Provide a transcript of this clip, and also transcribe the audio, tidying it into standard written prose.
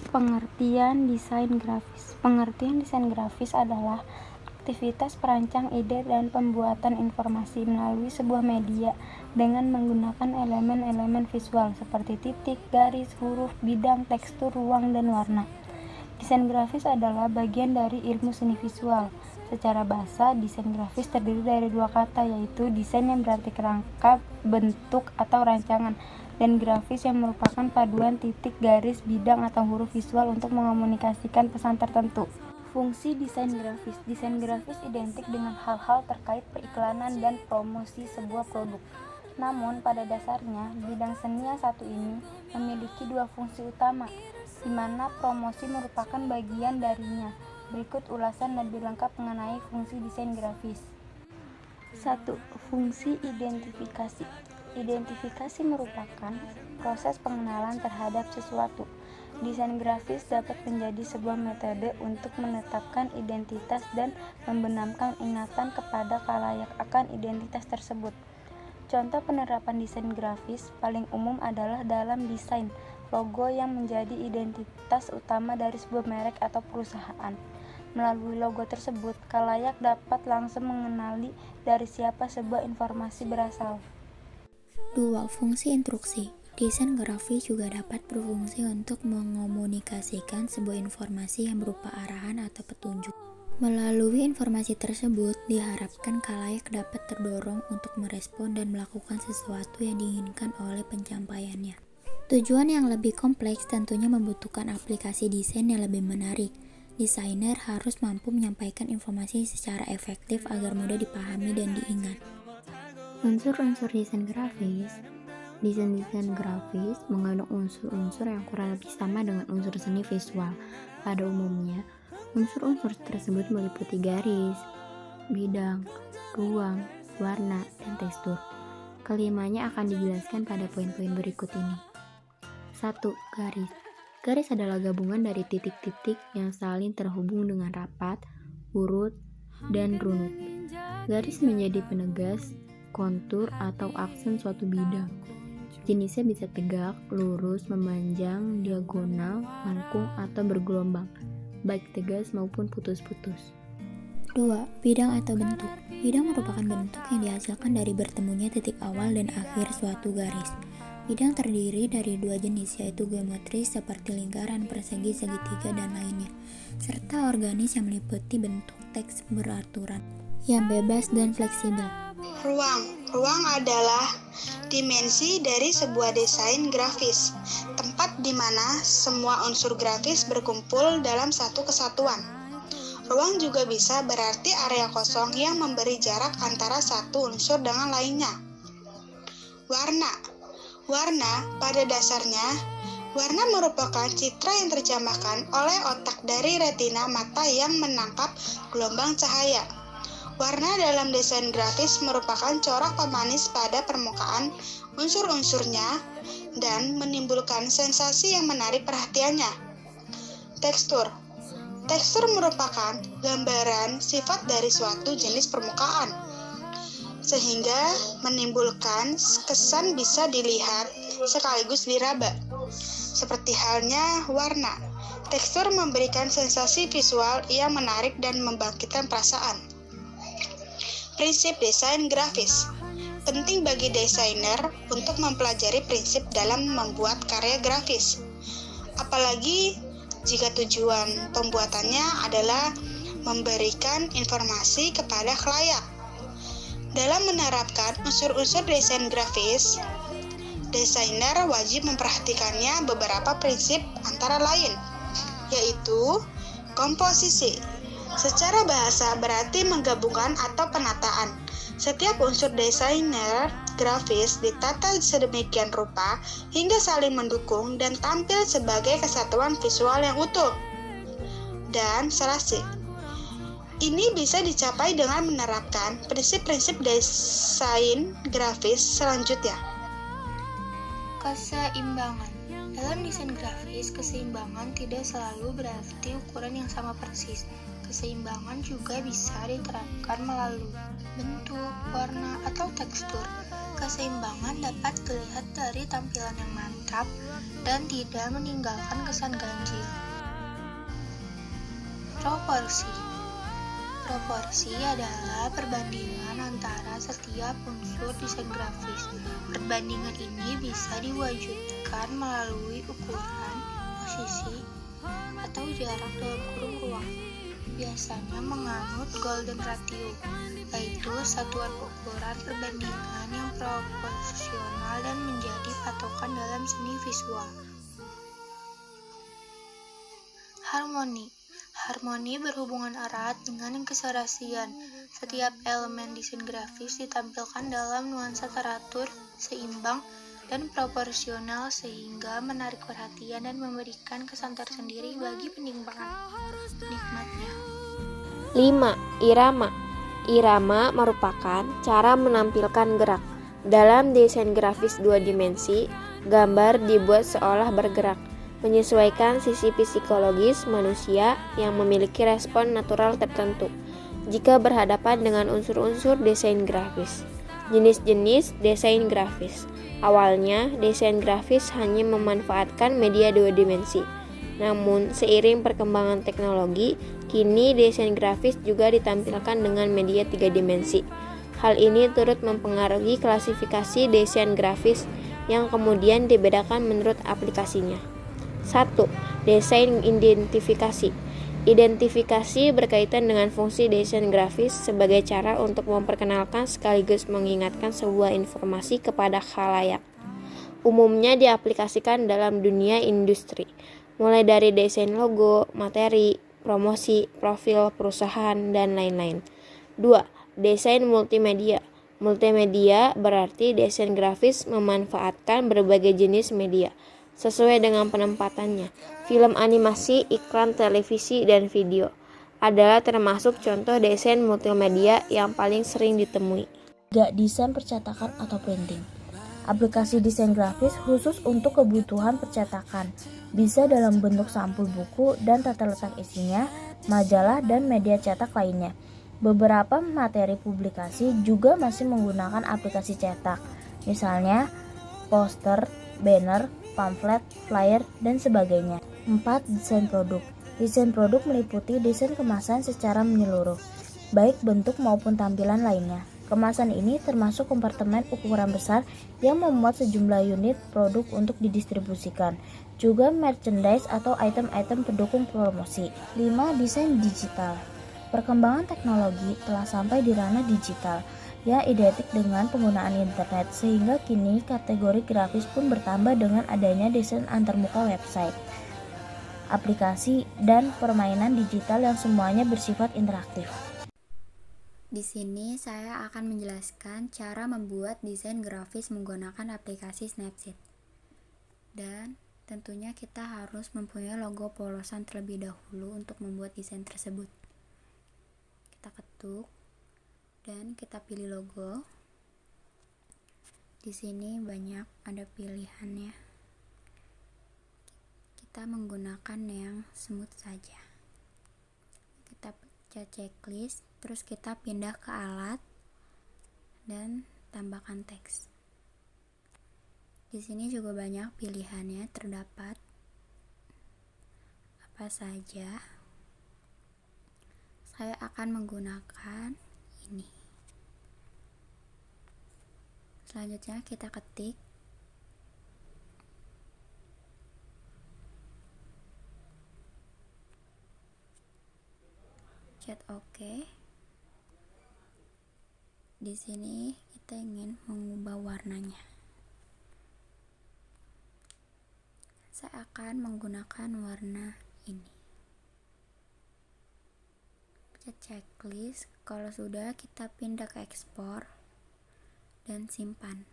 Pengertian desain grafis. Pengertian desain grafis adalah aktivitas perancang ide dan pembuatan informasi melalui sebuah media dengan menggunakan elemen-elemen visual seperti titik, garis, huruf, bidang, tekstur, ruang, dan warna. Desain grafis adalah bagian dari ilmu seni visual. Secara bahasa, desain grafis terdiri dari dua kata, yaitu desain yang berarti kerangka, bentuk, atau rancangan, dan grafis yang merupakan paduan titik, garis, bidang, atau huruf visual untuk mengomunikasikan pesan tertentu. Fungsi desain grafis. Desain grafis identik dengan hal-hal terkait periklanan dan promosi sebuah produk. Namun, pada dasarnya, bidang seni yang satu ini memiliki dua fungsi utama, di mana promosi merupakan bagian darinya. Berikut ulasan lebih lengkap mengenai fungsi desain grafis. 1. Fungsi identifikasi. Identifikasi merupakan proses pengenalan terhadap sesuatu. Desain grafis dapat menjadi sebuah metode untuk menetapkan identitas dan membenamkan ingatan kepada khalayak akan identitas tersebut. Contoh penerapan desain grafis paling umum adalah dalam desain logo yang menjadi identitas utama dari sebuah merek atau perusahaan. Melalui logo tersebut, khalayak dapat langsung mengenali dari siapa sebuah informasi berasal. 2. Fungsi instruksi. Desain grafis juga dapat berfungsi untuk mengomunikasikan sebuah informasi yang berupa arahan atau petunjuk. Melalui informasi tersebut, diharapkan khalayak dapat terdorong untuk merespon dan melakukan sesuatu yang diinginkan oleh pencapaiannya. Tujuan yang lebih kompleks tentunya membutuhkan aplikasi desain yang lebih menarik. Desainer harus mampu menyampaikan informasi secara efektif agar mudah dipahami dan diingat. Unsur-unsur desain grafis. Desain grafis mengandung unsur-unsur yang kurang lebih sama dengan unsur seni visual. Pada umumnya, unsur-unsur tersebut meliputi garis, bidang, ruang, warna, dan tekstur. Kelimanya akan dijelaskan pada poin-poin berikut ini. 1. Garis. Garis adalah gabungan dari titik-titik yang saling terhubung dengan rapat, urut, dan runut. Garis menjadi penegas, kontur, atau aksen suatu bidang. Jenisnya bisa tegak, lurus, memanjang, diagonal, melengkung, atau bergelombang, baik tegas maupun putus-putus. 2. Bidang atau bentuk. Bidang merupakan bentuk yang dihasilkan dari bertemunya titik awal dan akhir suatu garis. Bidang terdiri dari dua jenis, yaitu geometris seperti lingkaran, persegi, segitiga, dan lainnya, serta organis yang meliputi bentuk teks beraturan yang bebas dan fleksibel. Ruang adalah dimensi dari sebuah desain grafis, tempat di mana semua unsur grafis berkumpul dalam satu kesatuan. Ruang juga bisa berarti area kosong yang memberi jarak antara satu unsur dengan lainnya. Warna, pada dasarnya, warna merupakan citra yang terjemahkan oleh otak dari retina mata yang menangkap gelombang cahaya. Warna dalam desain grafis merupakan corak pemanis pada permukaan unsur-unsurnya dan menimbulkan sensasi yang menarik perhatiannya. Tekstur merupakan gambaran sifat dari suatu jenis permukaan, sehingga menimbulkan kesan bisa dilihat sekaligus diraba. Seperti halnya warna, tekstur memberikan sensasi visual yang menarik dan membangkitkan perasaan. Prinsip desain grafis. Penting bagi desainer untuk mempelajari prinsip dalam membuat karya grafis. Apalagi jika tujuan pembuatannya adalah memberikan informasi kepada khalayak. Dalam menerapkan unsur-unsur desain grafis, desainer wajib memperhatikannya beberapa prinsip antara lain, yaitu komposisi. Secara bahasa berarti menggabungkan atau penataan. Setiap unsur desainer grafis ditata sedemikian rupa hingga saling mendukung dan tampil sebagai kesatuan visual yang utuh. Dan serasi. Ini bisa dicapai dengan menerapkan prinsip-prinsip desain grafis selanjutnya. Keseimbangan. Dalam desain grafis, keseimbangan tidak selalu berarti ukuran yang sama persis. Keseimbangan juga bisa diterapkan melalui bentuk, warna, atau tekstur. Keseimbangan dapat dilihat dari tampilan yang mantap dan tidak meninggalkan kesan ganjil. Proporsi adalah perbandingan antara setiap unsur desain grafis. Perbandingan ini bisa diwujudkan melalui ukuran, posisi, atau jarak dalam kurung ruang. Biasanya menganut golden ratio, yaitu satuan ukuran perbandingan yang proporsional dan menjadi patokan dalam seni visual. Harmoni berhubungan erat dengan keserasian. Setiap elemen desain grafis ditampilkan dalam nuansa teratur, seimbang, dan proporsional sehingga menarik perhatian dan memberikan kesan tersendiri bagi penikmatnya. 5. Irama. Irama merupakan cara menampilkan gerak. Dalam desain grafis 2 dimensi, gambar dibuat seolah bergerak, menyesuaikan sisi psikologis manusia yang memiliki respon natural tertentu jika berhadapan dengan unsur-unsur desain grafis. Jenis-jenis desain grafis. Awalnya, desain grafis hanya memanfaatkan media 2 dimensi. Namun, seiring perkembangan teknologi, kini desain grafis juga ditampilkan dengan media 3 dimensi. Hal ini turut mempengaruhi klasifikasi desain grafis yang kemudian dibedakan menurut aplikasinya. 1. Desain identifikasi. Identifikasi berkaitan dengan fungsi desain grafis sebagai cara untuk memperkenalkan sekaligus mengingatkan sebuah informasi kepada khalayak. Umumnya diaplikasikan dalam dunia industri, mulai dari desain logo, materi, promosi, profil perusahaan, dan lain-lain. 2. Desain multimedia. Multimedia berarti desain grafis memanfaatkan berbagai jenis media sesuai dengan penempatannya. Film animasi, iklan televisi, dan video adalah termasuk contoh desain multimedia yang paling sering ditemui. 3. Desain percetakan atau printing. Aplikasi desain grafis khusus untuk kebutuhan percetakan, bisa dalam bentuk sampul buku dan tata letak isinya, majalah, dan media cetak lainnya. Beberapa materi publikasi juga masih menggunakan aplikasi cetak, misalnya poster, banner, pamflet, flyer, dan sebagainya. 4. Desain produk. Desain produk meliputi desain kemasan secara menyeluruh, baik bentuk maupun tampilan lainnya. Kemasan ini termasuk kompartemen ukuran besar yang memuat sejumlah unit produk untuk didistribusikan, juga merchandise atau item-item pendukung promosi. 5. Desain digital. Perkembangan teknologi telah sampai di ranah digital yang identik dengan penggunaan internet, sehingga kini kategori grafis pun bertambah dengan adanya desain antarmuka website, aplikasi, dan permainan digital yang semuanya bersifat interaktif. Di sini saya akan menjelaskan cara membuat desain grafis menggunakan aplikasi Snapseed. Dan tentunya kita harus mempunyai logo polosan terlebih dahulu untuk membuat desain tersebut. Kita ketuk dan kita pilih logo. Di sini banyak ada pilihannya. Kita menggunakan yang smooth saja. Kita pencet checklist, terus kita pindah ke alat dan tambahkan teks. Di sini juga banyak pilihannya, terdapat apa saja. Saya akan menggunakan ini. Selanjutnya kita ketik chat OK. Di sini kita ingin mengubah warnanya. Saya akan menggunakan warna ini. Pencet checklist. Kalau sudah, kita pindah ke ekspor dan simpan.